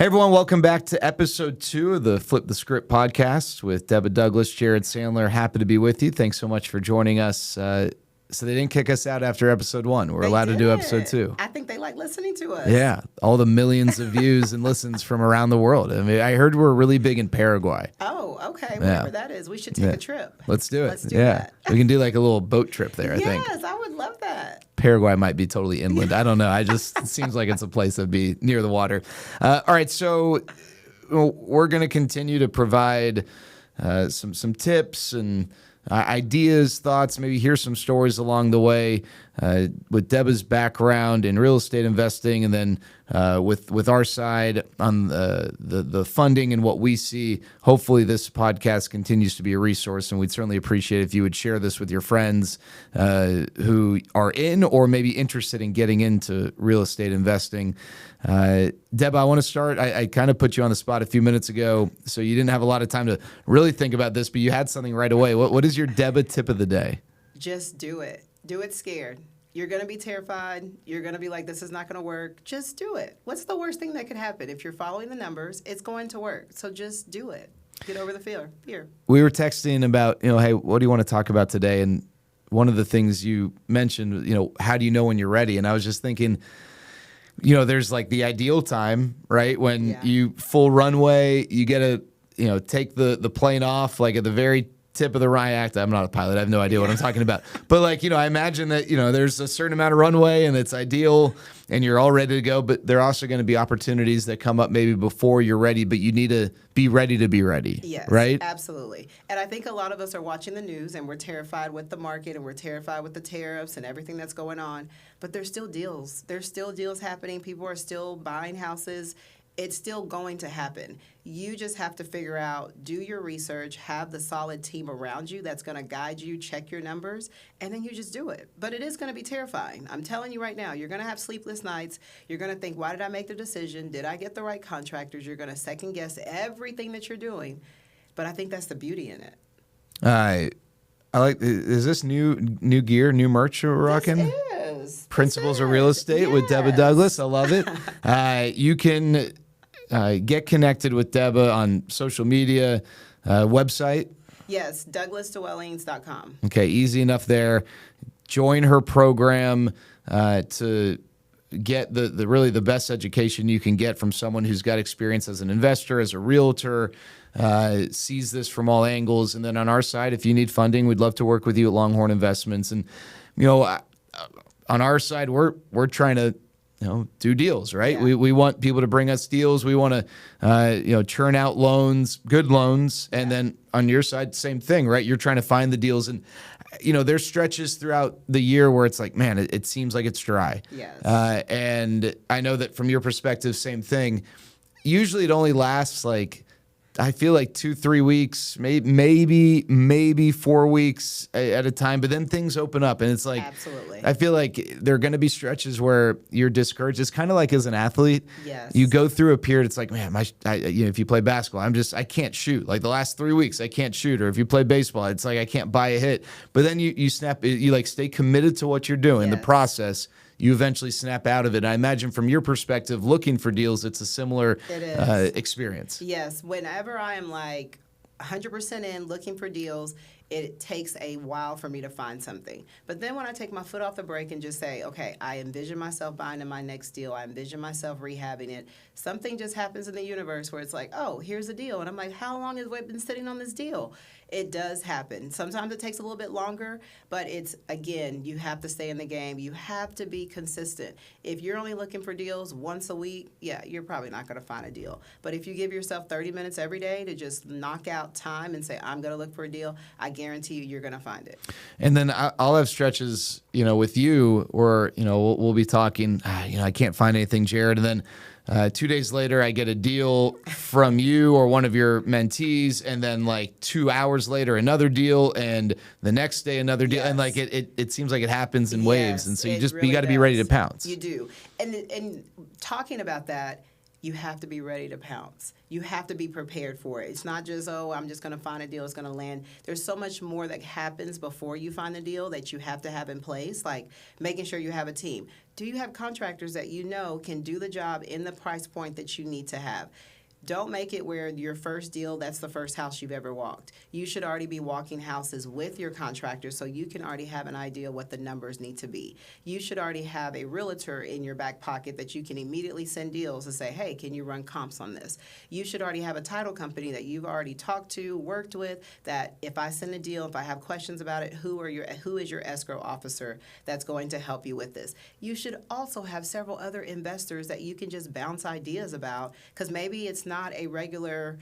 Hey everyone, welcome back to episode 2 of the Flip the Script podcast with Deba Douglas, Jared Sandler. Happy to be with you. Thanks so much for joining us. So they didn't kick us out after episode 1. We're allowed to do episode 2. I think they like listening to us. Yeah, all the millions of views and listens from around the world. I mean, I heard we're really big in Paraguay. Oh, okay. Whatever that is. We should take a trip. Let's do it. Let's do that. We can do like a little boat trip there, I think. Yes, I would love that. Paraguay might be totally inland. I don't know. It seems like it's a place that'd be near the water. All right, so we're going to continue to provide some tips and ideas, thoughts, maybe hear some stories along the way with Deba's background in real estate investing, and then with our side on the funding and what we see. Hopefully this podcast continues to be a resource, and we'd certainly appreciate if you would share this with your friends who are in or maybe interested in getting into real estate investing. Deba, I want to start. I kind of put you on the spot a few minutes ago, so you didn't have a lot of time to really think about this, but you had something right away. What is your Deba tip of the day? Just do it. Do it scared. You're going to be terrified. You're going to be like, this is not going to work. Just do it. What's the worst thing that could happen? If you're following the numbers, it's going to work. So just do it. Get over the fear. We were texting about, hey, what do you want to talk about today? And one of the things you mentioned, how do you know when you're ready? And I was just thinking, there's like the ideal time, right? When you full runway, you get to, take the plane off like at the very tip of the Act. I'm not a pilot. I have no idea what I'm talking about. But I imagine that, there's a certain amount of runway and it's ideal and you're all ready to go. But there are also going to be opportunities that come up maybe before you're ready, but you need to be ready to be ready. Yes, right? Absolutely. And I think a lot of us are watching the news and we're terrified with the market and we're terrified with the tariffs and everything that's going on. But there's still deals. There's still deals happening. People are still buying houses. It's still going to happen. You just have to figure out, do your research, have the solid team around you that's going to guide you, check your numbers, and then you just do it. But it is going to be terrifying. I'm telling you right now, you're going to have sleepless nights. You're going to think, why did I make the decision? Did I get the right contractors? You're going to second guess everything that you're doing. But I think that's the beauty in it. I like. Is this new gear, new merch you're rocking? This is. Principles of Real Estate with Deba Douglas. I love it. You can get connected with Deba on social media, website. Yes, douglasdwellings.com. Okay, easy enough there. Join her program to get the really the best education you can get from someone who's got experience as an investor, as a realtor, sees this from all angles. And then on our side, if you need funding, we'd love to work with you at Longhorn Investments. And on our side, we're trying to do deals, right? Yeah. We want people to bring us deals. We want to churn out loans, good loans, and then on your side, same thing, right? You're trying to find the deals, and there's stretches throughout the year where it's like, man, it seems like it's dry. Yes. And I know that from your perspective, same thing. Usually, it only lasts I feel like 2-3 weeks, maybe 4 weeks at a time, but then things open up and it's like, absolutely. I feel like there are going to be stretches where you're discouraged. It's kind of like as an athlete, yes. You go through a period. It's like, man, if you play basketball, I can't shoot. Like the last 3 weeks, I can't shoot. Or if you play baseball, it's like I can't buy a hit. But then you snap. You stay committed to what you're doing, yes. The process. You eventually snap out of it. I imagine from your perspective, looking for deals, it's a similar experience. Yes. Whenever I am 100% in looking for deals, it takes a while for me to find something. But then when I take my foot off the brake and just say, okay, I envision myself buying in my next deal. I envision myself rehabbing it. Something just happens in the universe where it's like, oh, here's a deal. And I'm like, how long has we been sitting on this deal? It does happen. Sometimes it takes a little bit longer, but it's, again, you have to stay in the game. You have to be consistent. If you're only looking for deals once a week, you're probably not going to find a deal. But if you give yourself 30 minutes every day to just knock out time and say, I'm going to look for a deal, I guarantee you're going to find it. And then I'll have stretches, with you where, we'll be talking, I can't find anything, Jared. And then 2 days later, I get a deal from you or one of your mentees, and then 2 hours later, another deal, and the next day another deal, yes. And it seems like it happens in waves, and so you got to be ready to pounce. You do, and talking about that, you have to be ready to pounce. You have to be prepared for it. It's not just, oh, I'm just going to find a deal, it's going to land. There's so much more that happens before you find the deal that you have to have in place, like making sure you have a team. Do you have contractors that you know can do the job in the price point that you need to have? Don't make it where your first deal, that's the first house you've ever walked. You should already be walking houses with your contractors so you can already have an idea what the numbers need to be. You should already have a realtor in your back pocket that you can immediately send deals and say, hey, can you run comps on this? You should already have a title company that you've already talked to, worked with, that if I send a deal, if I have questions about it, who is your escrow officer that's going to help you with this? You should also have several other investors that you can just bounce ideas about, because maybe it's not a regular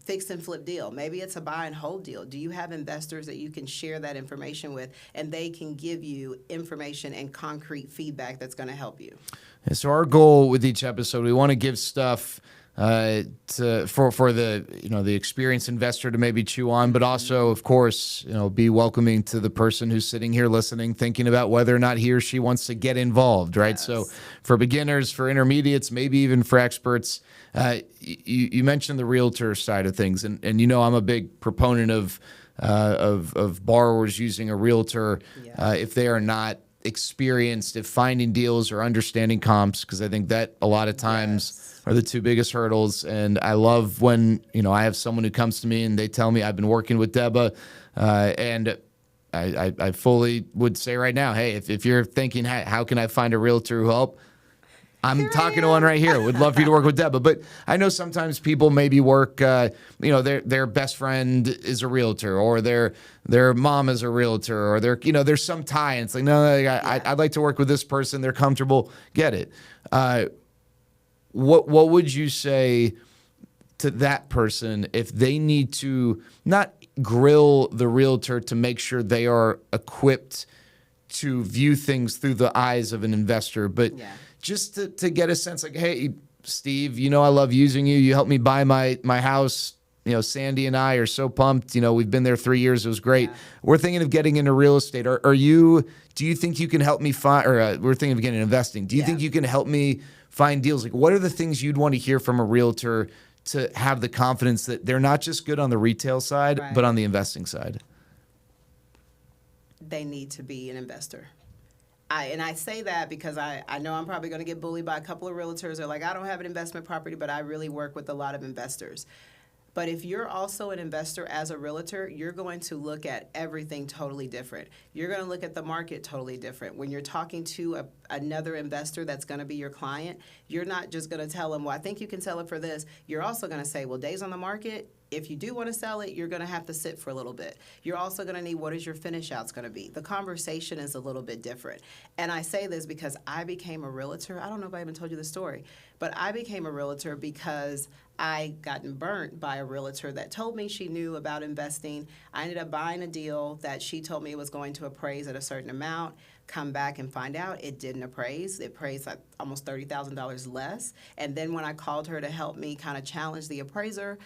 fix and flip deal. Maybe it's a buy and hold deal. Do you have investors that you can share that information with, and they can give you information and concrete feedback that's going to help you? And so our goal with each episode, we want to give stuff for the experienced investor to maybe chew on, but also, of course, be welcoming to the person who's sitting here listening, thinking about whether or not he or she wants to get involved, right? Yes. So for beginners, for intermediates, maybe even for experts, you mentioned the realtor side of things, and I'm a big proponent of borrowers using a realtor if they are not experienced at finding deals or understanding comps, because I think that a lot of times are the two biggest hurdles. And I love when I have someone who comes to me and they tell me, I've been working with Deba, and I fully would say right now, hey, if you're thinking, how can I find a realtor who help? I'm talking to one right here. Would love for you to work with Deba. But I know sometimes people maybe work, their best friend is a realtor, or their mom is a realtor, or there's some tie. And it's like, no, I'd like to work with this person. They're comfortable. Get it. What would you say to that person if they need to not grill the realtor to make sure they are equipped to view things through the eyes of an investor, but just to get a sense like, hey, Steve, I love using you. You helped me buy my house. Sandy and I are so pumped. We've been there 3 years. It was great. We're thinking of getting into real estate. Do you think you can help me find, or we're thinking of getting investing. Do you think you can help me find deals? Like, what are the things you'd want to hear from a realtor to have the confidence that they're not just good on the retail side, but on the investing side? They need to be an investor. I say that because I know I'm probably going to get bullied by a couple of realtors. They're like, I don't have an investment property, but I really work with a lot of investors. But if you're also an investor as a realtor, you're going to look at everything totally different. You're going to look at the market totally different. When you're talking to another investor that's going to be your client, you're not just going to tell them, well, I think you can sell it for this. You're also going to say, well, days on the market, if you do want to sell it, you're going to have to sit for a little bit. You're also going to need, what is your finish out's going to be? The conversation is a little bit different. And I say this because I became a realtor. I don't know if I even told you the story, but I became a realtor because I gotten burnt by a realtor that told me she knew about investing. I ended up buying a deal that she told me was going to appraise at a certain amount. Come back and find out it didn't appraise. It appraised like almost $30,000 less. And then when I called her to help me kind of challenge the appraiser,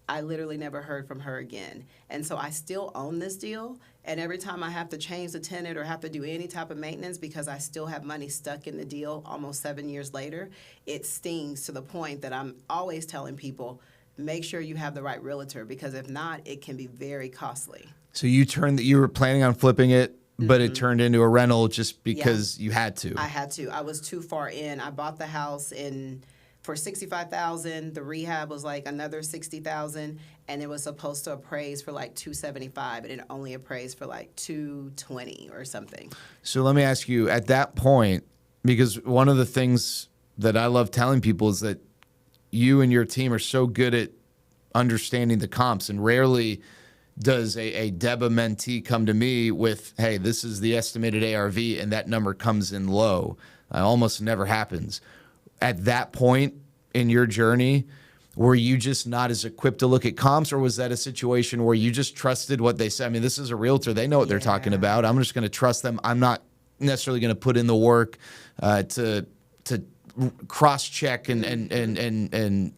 I literally never heard from her again. And so I still own this deal. And every time I have to change the tenant or have to do any type of maintenance because I still have money stuck in the deal almost 7 years later, it stings to the point that I'm always telling people, make sure you have the right realtor, because if not, it can be very costly. So you were planning on flipping it, but it turned into a rental just because you had to. I had to. I was too far in. I bought the house for $65,000. The rehab was like another $60,000, and it was supposed to appraise for like $275,000, and it only appraised for like $220,000 or something. So let me ask you, at that point, because one of the things that I love telling people is that you and your team are so good at understanding the comps, and rarely does a Deba mentee come to me with, hey, this is the estimated ARV, and that number comes in low. Almost never happens. At that point in your journey, were you just not as equipped to look at comps, or was that a situation where you just trusted what they said? I mean, this is a realtor. They know what they're talking about. I'm just going to trust them. I'm not necessarily going to put in the work to cross-check and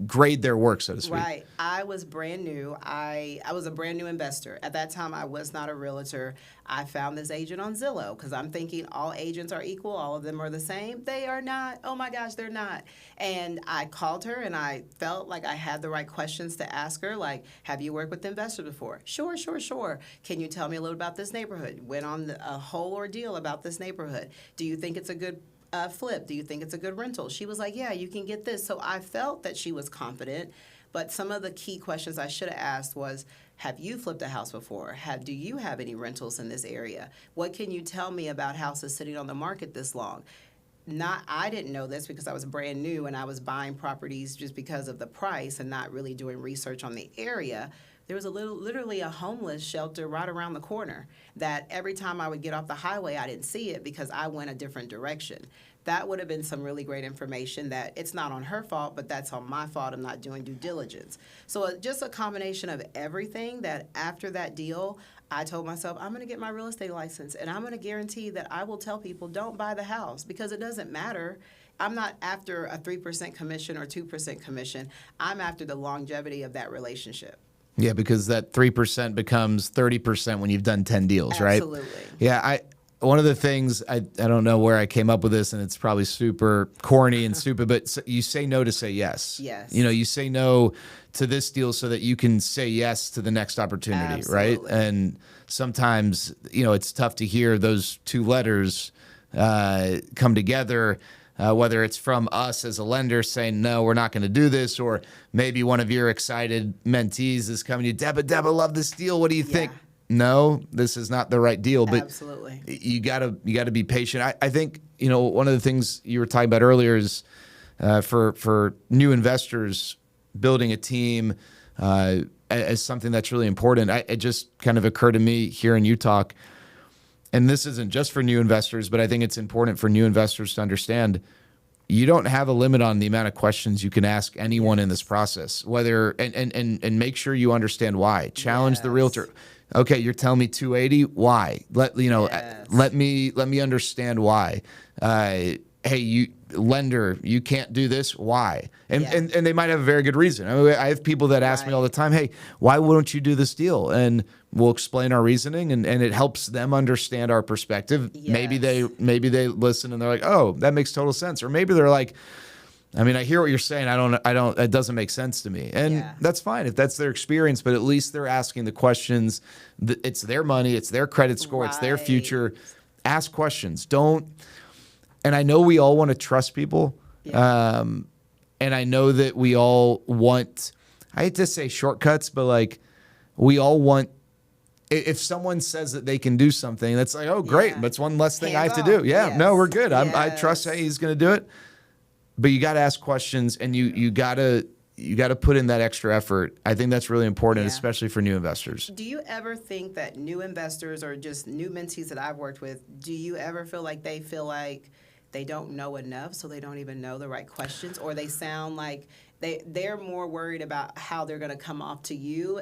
grade their work, so to speak. Right. I was brand new. I was a brand new investor. At that time, I was not a realtor. I found this agent on Zillow because I'm thinking all agents are equal. All of them are the same. They are not. Oh my gosh, they're not. And I called her and I felt like I had the right questions to ask her. Like, have you worked with investors before? Sure, sure, sure. Can you tell me a little about this neighborhood? Went on a whole ordeal about this neighborhood. Do you think it's a good flip? Do you think it's a good rental? She was like, yeah, you can get this. So I felt that she was confident, but some of the key questions I should have asked was, have you flipped a house before? Do you have any rentals in this area? What can you tell me about houses sitting on the market this long? I didn't know this because I was brand new and I was buying properties just because of the price and not really doing research on the area. There was literally a homeless shelter right around the corner that every time I would get off the highway, I didn't see it because I went a different direction. That would have been some really great information that it's not on her fault, but that's on my fault. I'm not doing due diligence. So just a combination of everything that after that deal, I told myself, I'm going to get my real estate license and I'm going to guarantee that I will tell people don't buy the house because it doesn't matter. I'm not after a 3% commission or 2% commission. I'm after the longevity of that relationship. Yeah, because that 3% becomes 30% when you've done 10 deals, right? Absolutely. Yeah, one of the things, I don't know where I came up with this, and it's probably super corny and stupid, but you say no to say yes. Yes. You know, you say no to this deal so that you can say yes to the next opportunity, Absolutely. right? And sometimes, you know, it's tough to hear those two letters come together. Whether it's from us as a lender saying, no, we're not going to do this, or maybe one of your excited mentees is coming to you, Deba, love this deal. What do you think? No, this is not the right deal. But Absolutely. you gotta be patient. I think, you know, one of the things you were talking about earlier is for new investors, building a team as something that's really important. It just kind of occurred to me hearing you talk. And this isn't just for new investors, but I think it's important for new investors to understand you don't have a limit on the amount of questions you can ask anyone in this process. Whether and make sure you understand why. Challenge the realtor. Okay, you're telling me 280. Why? Let me understand why. Hey, you lender, you can't do this. Why? And they might have a very good reason. I mean, I have people that ask me all the time, hey, why wouldn't you do this deal? And we'll explain our reasoning, and it helps them understand our perspective. Yes. Maybe they listen and they're like, oh, that makes total sense. Or maybe they're like, I mean, I hear what you're saying. It doesn't make sense to me. And that's fine if that's their experience, but at least they're asking the questions. It's their money, it's their credit score, it's their future. Ask questions. And I know we all want to trust people. Yeah. And I know that we all want, I hate to say shortcuts, but like we all want, if someone says that they can do something, that's like, oh, great. That's one less thing I have to do. Yeah, no, we're good. I trust hey, he's going to do it. But you got to ask questions, and you got to put in that extra effort. I think that's really important, especially for new investors. Do you ever think that new investors or just new mentees that I've worked with, do you ever feel like they don't know enough, so they don't even know the right questions, or they sound like they're more worried about how they're going to come off to you,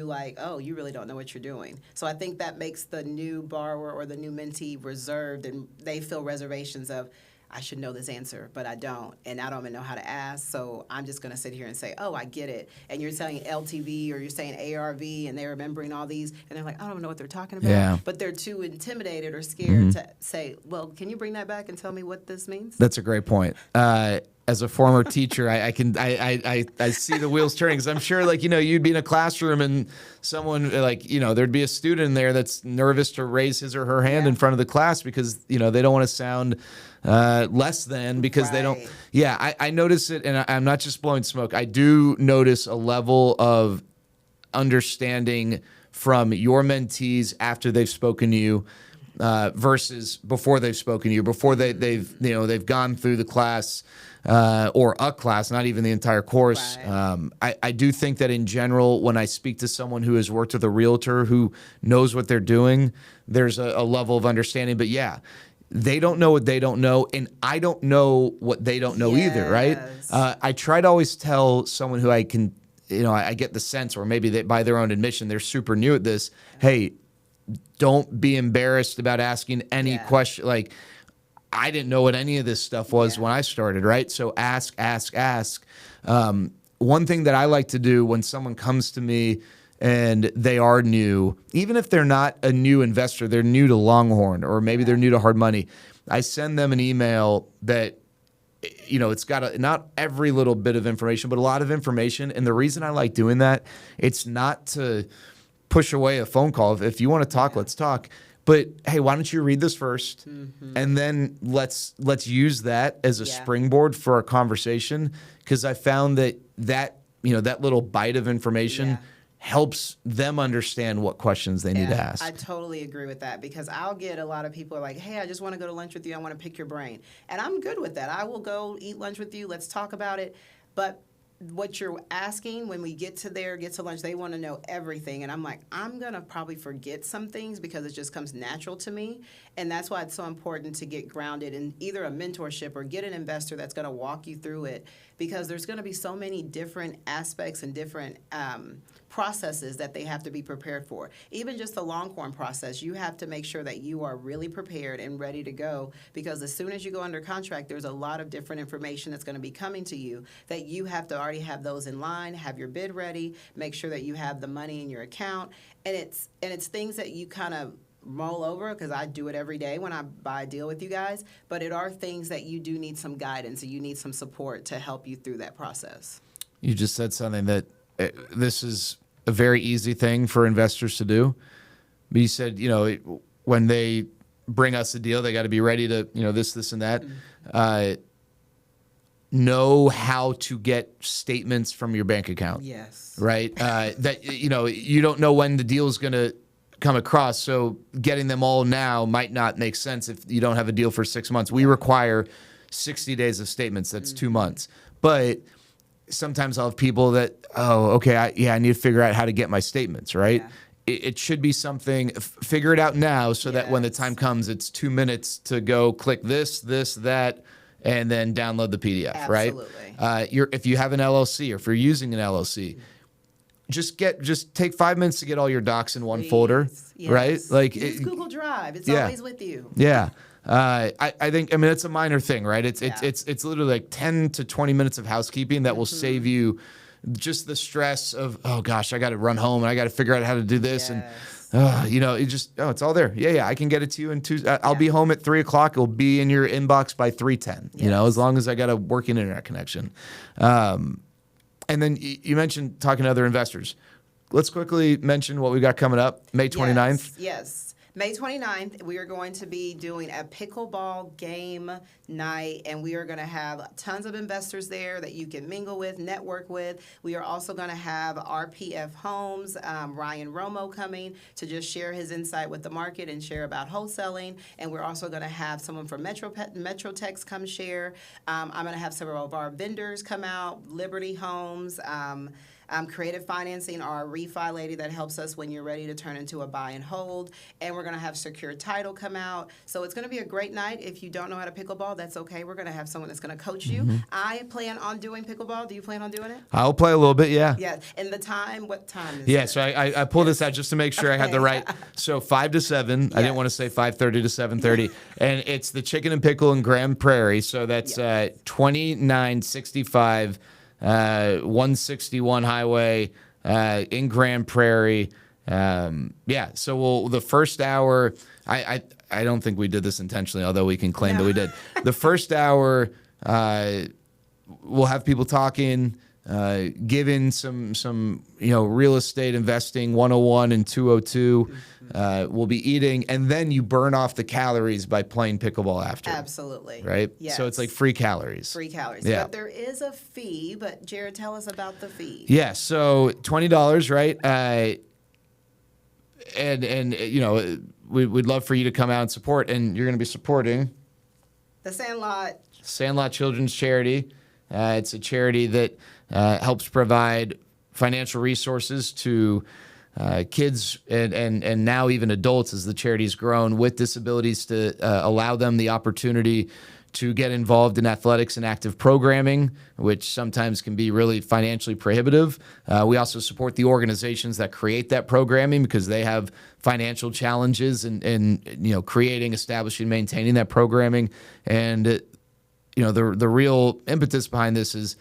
like, oh, you really don't know what you're doing. So I think that makes the new borrower or the new mentee reserved, and they feel reservations of, I should know this answer, but I don't, and I don't even know how to ask, so I'm just going to sit here and say, oh, I get it. And you're saying LTV or you're saying ARV, and they're remembering all these, and they're like, I don't know what they're talking about. Yeah. But they're too intimidated or scared to say, well, can you bring that back and tell me what this means? That's a great point. As a former teacher, I see the wheels turning, because I'm sure, like, you know, you'd be in a classroom and someone, like, you know, there'd be a student in there that's nervous to raise his or her hand in front of the class because, you know, they don't want to sound less than because they don't. Yeah, I notice it, and I'm not just blowing smoke. I do notice a level of understanding from your mentees after they've spoken to you versus before they've spoken to you, before they've gone through the class. Or a class, not even the entire course. I do think that in general, when I speak to someone who has worked with a realtor who knows what they're doing, there's a level of understanding. But yeah, they don't know what they don't know, and I don't know what they don't know either, right? I try to always tell someone who I can, you know, I get the sense, or maybe they, by their own admission, they're super new at this. Hey, don't be embarrassed about asking any question. Like, I didn't know what any of this stuff was when I started, right? So ask. one thing that I like to do when someone comes to me and they are new, even if they're not a new investor, they're new to Longhorn or maybe they're new to hard money, I send them an email that, it's got not every little bit of information, but a lot of information. And the reason I like doing that, it's not to push away a phone call. If you want to talk, let's talk. But hey, why don't you read this first, and then let's use that as a springboard for our conversation? Because I found that little bite of information helps them understand what questions they need to ask. I totally agree with that, because I'll get a lot of people are like, hey, I just want to go to lunch with you. I want to pick your brain. And I'm good with that. I will go eat lunch with you. Let's talk about it. But what you're asking, when we get to lunch, they want to know everything. And I'm like, I'm going to probably forget some things because it just comes natural to me. And that's why it's so important to get grounded in either a mentorship or get an investor that's going to walk you through it, because there's going to be so many different aspects and different processes that they have to be prepared for. Even just the Longhorn process, you have to make sure that you are really prepared and ready to go, because as soon as you go under contract, there's a lot of different information that's going to be coming to you that you have to already have those in line, have your bid ready, make sure that you have the money in your account. And it's things that you kind of mull over, because I do it every day when I buy a deal with you guys, but it are things that you do need some guidance and you need some support to help you through that process. You just said something that this is a very easy thing for investors to do. But you said, when they bring us a deal, they got to be ready to, this and that. Know how to get statements from your bank account. Yes. Right? That, you don't know when the deal is going to come across. So getting them all now might not make sense if you don't have a deal for 6 months. We require 60 days of statements. That's 2 months. But sometimes I'll have people that, I need to figure out how to get my statements, right? Yeah. It should be something, figure it out now so that when the time comes, it's 2 minutes to go click this, that, and then download the PDF, Absolutely. Right? If you have an LLC or if you're using an LLC, just take 5 minutes to get all your docs in one folder, right? Like it's Google Drive. It's always with you. Yeah. I think it's a minor thing, right? It's literally like 10 to 20 minutes of housekeeping that will save you just the stress of, oh gosh, I got to run home and I got to figure out how to do this. And, it's all there. Yeah. I can get it to you in I'll be home at 3:00. It'll be in your inbox by 3:10, as long as I got a working internet connection. And then you mentioned talking to other investors. Let's quickly mention what we got coming up, May 29th. Yes. May 29th, we are going to be doing a pickleball game night, and we are going to have tons of investors there that you can mingle with, network with. We are also going to have RPF Homes, Ryan Romo, coming to just share his insight with the market and share about wholesaling. And we're also going to have someone from Metrotex come share. I'm going to have several of our vendors come out, Liberty Homes, Creative Financing, our refi lady that helps us when you're ready to turn into a buy and hold. And we're going to have Secure Title come out. So it's going to be a great night. If you don't know how to pickleball, that's okay. We're going to have someone that's going to coach you. I plan on doing pickleball. Do you plan on doing it? I'll play a little bit, yeah. Yeah. And the time, what time is it? Yeah, so I pulled this out just to make sure I had the right. So 5 to 7. Yes. I didn't want to say 5:30 to 7:30. And it's the Chicken and Pickle in Grand Prairie. So that's 2965 161 Highway in Grand Prairie. So the first hour, I don't think we did this intentionally, although we can claim that we did. The first hour, we'll have people talking, giving some real estate investing 101 and 202. We'll be eating, and then you burn off the calories by playing pickleball after. Absolutely. Right? Yes. So it's like free calories. Free calories. Yeah. But there is a fee. But Jared, tell us about the fee. Yeah. So $20, right? And we'd love for you to come out and support, and you're going to be supporting the Sandlot Children's Charity. It's a charity that helps provide financial resources to kids and now even adults, as the charity's grown, with disabilities, to allow them the opportunity to get involved in athletics and active programming, which sometimes can be really financially prohibitive. We also support the organizations that create that programming, because they have financial challenges in creating, establishing, maintaining that programming. And the real impetus behind this is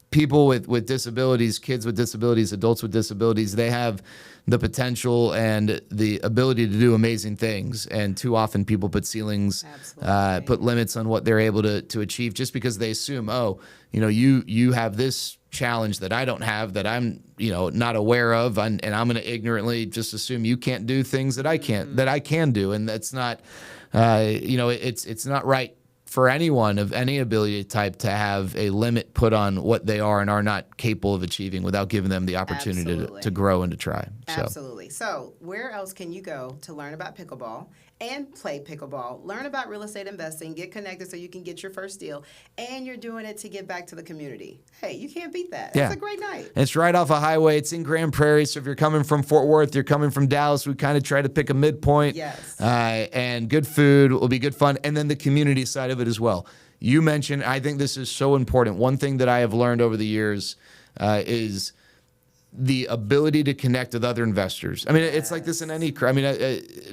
people with disabilities, kids with disabilities, adults with disabilities, they have the potential and the ability to do amazing things. And too often people put ceilings, put limits on what they're able to achieve just because they assume, oh, you have this challenge that I don't have, that I'm, not aware of. And I'm going to ignorantly just assume you can't do things that I can't, that I can do. And that's not, it's not right for anyone of any ability type to have a limit put on what they are and are not capable of achieving without giving them the opportunity to grow and to try. Absolutely. So where else can you go to learn about pickleball and play pickleball, learn about real estate investing, get connected so you can get your first deal, and you're doing it to give back to the community? Hey, you can't beat that. It's a great night. It's right off a highway. It's in Grand Prairie. So if you're coming from Fort Worth, you're coming from Dallas, we kind of try to pick a midpoint. Yes. And good food will be good fun. And then the community side of it as well. You mentioned, I think this is so important. One thing that I have learned over the years is the ability to connect with other investors. I mean, it's like this in any,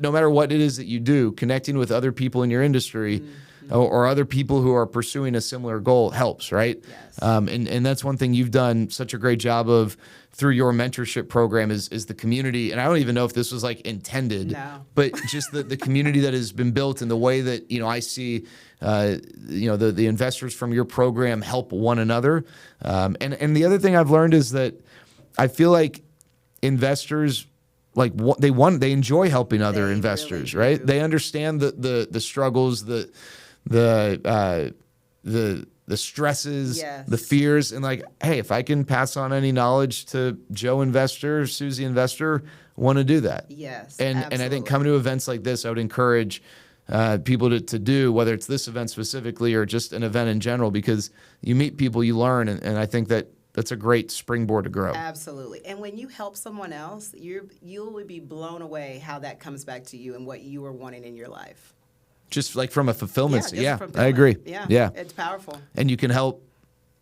no matter what it is that you do, connecting with other people in your industry or other people who are pursuing a similar goal helps, right? Yes. And that's one thing you've done such a great job of through your mentorship program is the community. And I don't even know if this was like intended, but just the community that has been built and the way that, I see, the investors from your program help one another. And the other thing I've learned is that I feel like investors they enjoy helping other investors, really right? do. They understand the struggles, the stresses, Yes. the fears, and hey, if I can pass on any knowledge to Joe investor, Susie investor, want to do that. Yes. And I think coming to events like this, I would encourage people to do, whether it's this event specifically or just an event in general, because you meet people, you learn, and I think that's a great springboard to grow. Absolutely. And when you help someone else, you will be blown away how that comes back to you and what you are wanting in your life. Just like from a fulfillment. Yeah, I agree. Yeah. It's powerful. And you can help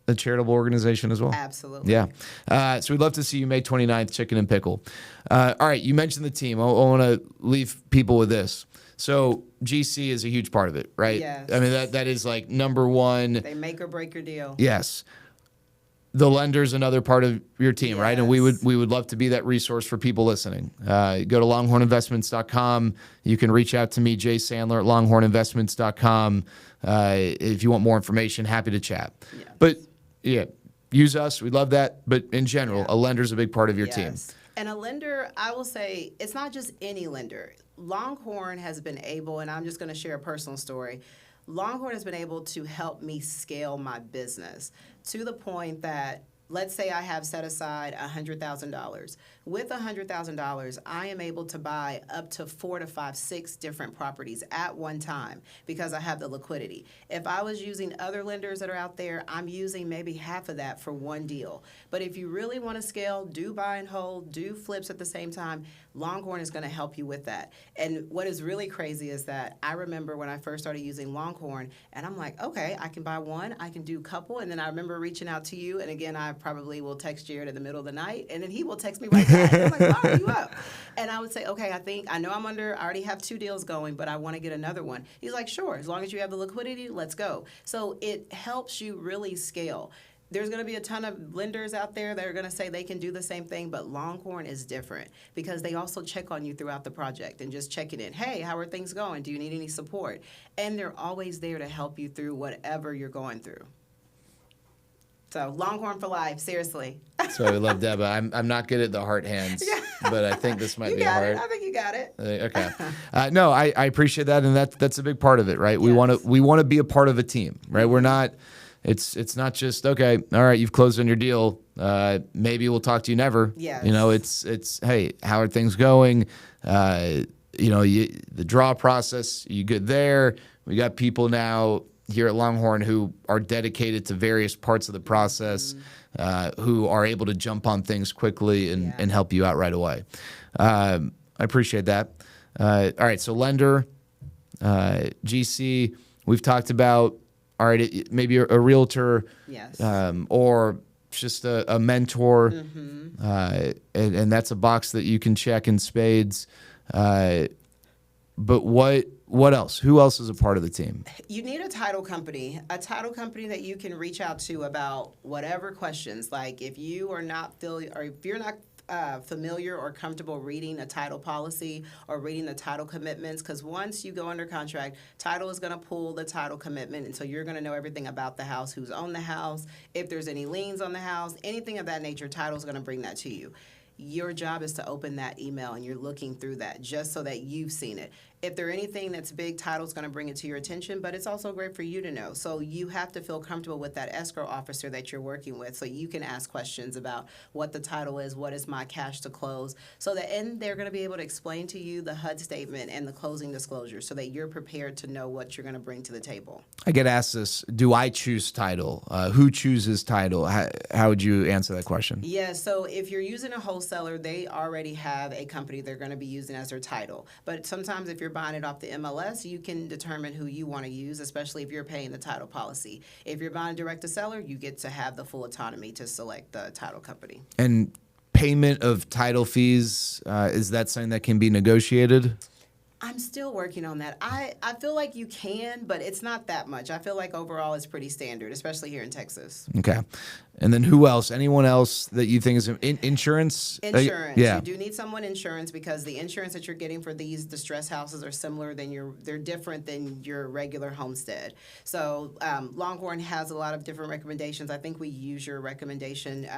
a charitable organization as well. Absolutely. Yeah. So we'd love to see you May 29th, Chicken and Pickle. All right. You mentioned the team. I want to leave people with this. So GC is a huge part of it, right? Yes. I mean, that is like number one. They make or break your deal. Yes. The lender's another part of your team, right? And we would love to be that resource for people listening. Go to longhorninvestments.com. You can reach out to me, Jay Sandler, at longhorninvestments.com. If you want more information, happy to chat. Yeah. But use us. We love that. But in general, a lender's a big part of your team. And a lender, I will say, it's not just any lender. Longhorn has been able, and I'm just going to share a personal story. Longhorn has been able to help me scale my business to the point that, let's say I have set aside $100,000. With $100,000, I am able to buy up to 4 to 5, 6 different properties at one time because I have the liquidity. If I was using other lenders that are out there, I'm using maybe half of that for one deal. But if you really want to scale, do buy and hold, do flips at the same time, Longhorn is going to help you with that. And what is really crazy is that I remember when I first started using Longhorn, and I'm like, okay, I can buy one, I can do a couple, and then I remember reaching out to you, and again, I probably will text Jared in the middle of the night, and then he will text me right back. I'm like, are you up? And I would say, okay, I know I already have 2 deals going, but I want to get another one. He's like, sure, as long as you have the liquidity, let's go. So it helps you really scale. There's going to be a ton of lenders out there that are going to say they can do the same thing, but Longhorn is different because they also check on you throughout the project and just checking in. Hey, how are things going? Do you need any support? And they're always there to help you through whatever you're going through. So Longhorn for life, seriously. So I love Deba. I'm not good at the heart hands, but I think this might be a heart. I think you got it. Okay. No, I appreciate that, and that's a big part of it, right? Yes. We want to be a part of a team, right? We're not. It's not just, okay, all right, you've closed on your deal. Maybe we'll talk to you never. Yes. It's hey, how are things going? The draw process, you good there? We got people now here at Longhorn who are dedicated to various parts of the process, who are able to jump on things quickly and help you out right away. I appreciate that. All right, so lender, GC, we've talked about. All right, maybe a realtor, yes, or just a mentor, and that's a box that you can check in spades. But what what else? Who else is a part of the team? You need a title company that you can reach out to about whatever questions. Like if you are not if you're not familiar or comfortable reading a title policy or reading the title commitments, because once you go under contract, title is going to pull the title commitment, and so you're going to know everything about the house, who's owned the house, if there's any liens on the house, anything of that nature. Title is going to bring that to you. Your job is to open that email and you're looking through that just so that you've seen it. If there's anything that's big, title's going to bring it to your attention, but it's also great for you to know. So you have to feel comfortable with that escrow officer that you're working with, so you can ask questions about what the title is, what is my cash to close, so that and they're going to be able to explain to you the HUD statement and the closing disclosure so that you're prepared to know what you're going to bring to the table. I get asked this, do I choose title? Who chooses title? How would you answer that question? Yeah, so if you're using a wholesaler, they already have a company they're going to be using as their title. But sometimes if you're buying it off the MLS, you can determine who you want to use, especially if you're paying the title policy. If you're buying direct to seller, you get to have the full autonomy to select the title company. And payment of title fees, is that something that can be negotiated? I'm still working on that. I feel like you can, but it's not that much. I feel like overall it's pretty standard, especially here in Texas. Okay. And then who else? Anyone else that you think is insurance? Insurance. Yeah. You do need someone insurance because the insurance that you're getting for these distressed houses are similar they're different than your regular homestead. So Longhorn has a lot of different recommendations. I think we use your recommendation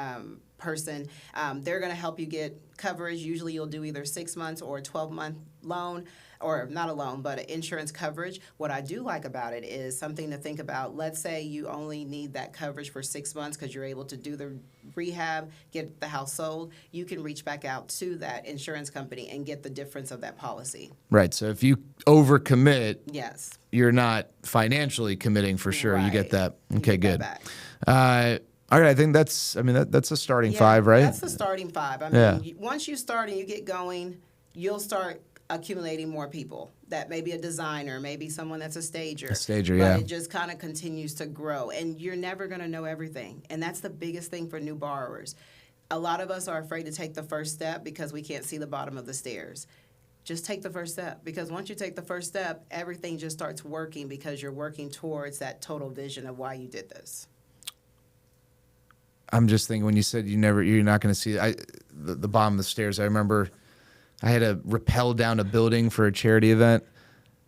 person. They're going to help you get coverage. Usually you'll do either 6 months or a 12-month loan, or not a loan, but an insurance coverage. What I do like about it is something to think about. Let's say you only need that coverage for 6 months because you're able to do the rehab, get the house sold. You can reach back out to that insurance company and get the difference of that policy. Right. So if you overcommit, yes, you're not financially committing for sure. Right. You get that. Okay, get good. That back. All right, I think that's a starting five, right? That's the starting five. I mean, once you start and you get going, you'll start accumulating more people. That may be a designer, maybe someone that's a stager. But it just kind of continues to grow. And you're never going to know everything. And that's the biggest thing for new borrowers. A lot of us are afraid to take the first step because we can't see the bottom of the stairs. Just take the first step, because once you take the first step, everything just starts working because you're working towards that total vision of why you did this. I'm just thinking when you said you're not going to see the bottom of the stairs. I remember I had to rappel down a building for a charity event,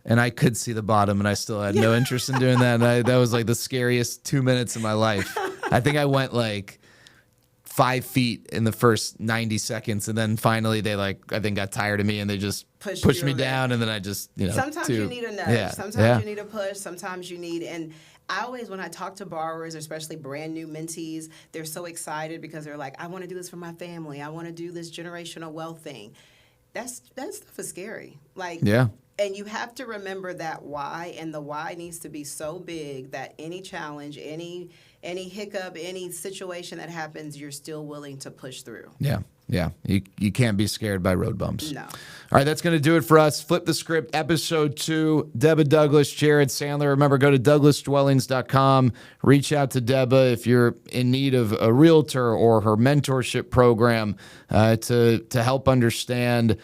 and I could see the bottom, and I still had no interest in doing that. And that was like the scariest 2 minutes of my life. I think I went like 5 feet in the first 90 seconds, and then finally they I think got tired of me, and they just pushed me down, and then I just Sometimes you need a nudge. Yeah. Sometimes you need a push. Sometimes you need and. I always, when I talk to borrowers, especially brand new mentees, they're so excited because they're like, I want to do this for my family. I want to do this generational wealth thing. That stuff is scary. And you have to remember that why, and the why needs to be so big that any challenge, any hiccup, any situation that happens, you're still willing to push through. Yeah. Yeah, you can't be scared by road bumps. No. All right, that's going to do it for us. Flip the Script, Episode 2. Deba Douglas, Jared Sandler. Remember, go to douglasdwellings.com. Reach out to Deba if you're in need of a realtor or her mentorship program to help understand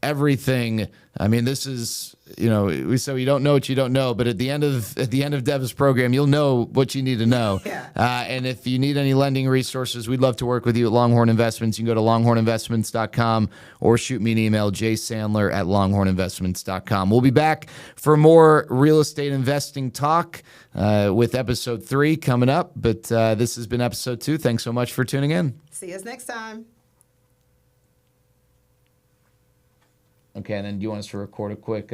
everything. I mean, this is, we say you don't know what you don't know, but at the end of Deba's program, you'll know what you need to know. Yeah. And if you need any lending resources, we'd love to work with you at Longhorn Investments. You can go to longhorninvestments.com or shoot me an email, jsandler@longhorninvestments.com. We'll be back for more real estate investing talk with Episode 3 coming up. But this has been Episode 2. Thanks so much for tuning in. See us next time. Okay, and then do you want us to record a quick